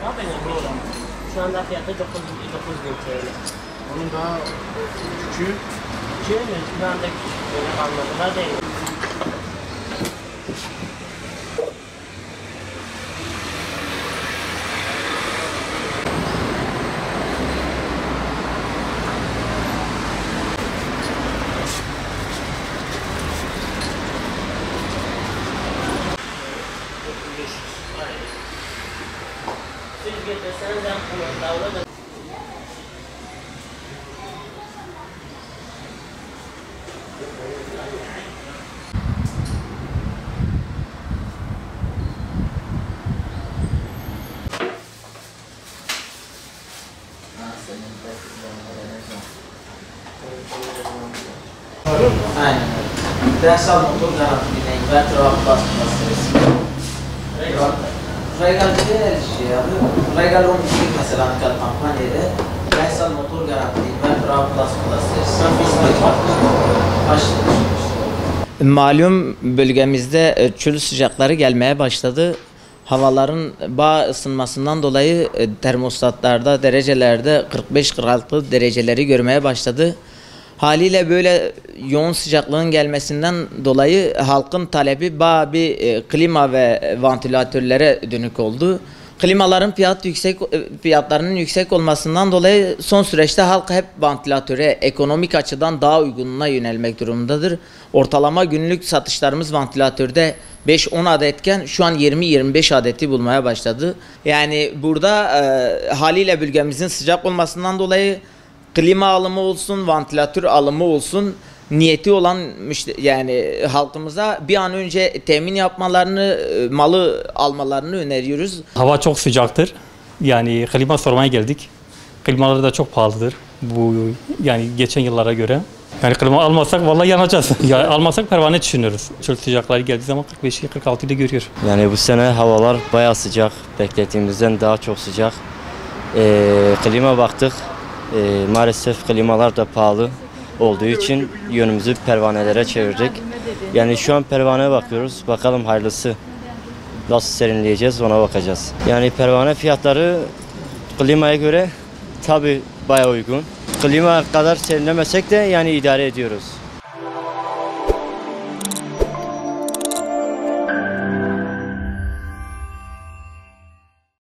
Abi ne bu? Şu anda fiyatı 9.000 TL. Onun daha küçüğü. Küçüğü mü? Şu anda öyle anladılar değil. Siz getirseniz ben kumandavla da... Aynen öyle. Dersal motor garantili inverter ve basması. Regal değil şey abi. Regal 12 mesela Ankara kampanyada dersal motor garantili inverter ve basması. Malum bölgemizde çöl sıcakları gelmeye başladı. Havaların bağ ısınmasından dolayı termostatlarda derecelerde 45-46 dereceleri görmeye başladı. Haliyle böyle yoğun sıcaklığın gelmesinden dolayı halkın talebi bir klima ve vantilatörlere dönük oldu. Klimaların fiyatlarının yüksek olmasından dolayı son süreçte halk hep vantilatöre ekonomik açıdan daha uygununa yönelmek durumundadır. Ortalama günlük satışlarımız vantilatörde 5-10 adetken şu an 20-25 adeti bulmaya başladı. Yani burada haliyle bölgemizin sıcak olmasından dolayı klima alımı olsun, vantilatör alımı olsun niyeti olan yani halkımıza bir an önce temin yapmalarını, malı almalarını öneriyoruz. Hava çok sıcaktır. Yani klima sormaya geldik. Klimaları da çok pahalıdır. Bu yani geçen yıllara göre. Yani klima almasak vallahi yanacağız. Ya almasak pervane düşünüyoruz. Çöl sıcakları geldiği zaman 45-46 ile görüyor. Yani bu sene havalar bayağı sıcak. Beklediğimizden daha çok sıcak. Klima baktık. Maalesef klimalar da pahalı olduğu için yönümüzü pervanelere çevirdik. Yani şu an pervaneye bakıyoruz. Bakalım hayırlısı. Nasıl serinleyeceğiz ona bakacağız. Yani pervane fiyatları klimaya göre tabii bayağı uygun. Klima kadar serinlemesek de yani idare ediyoruz.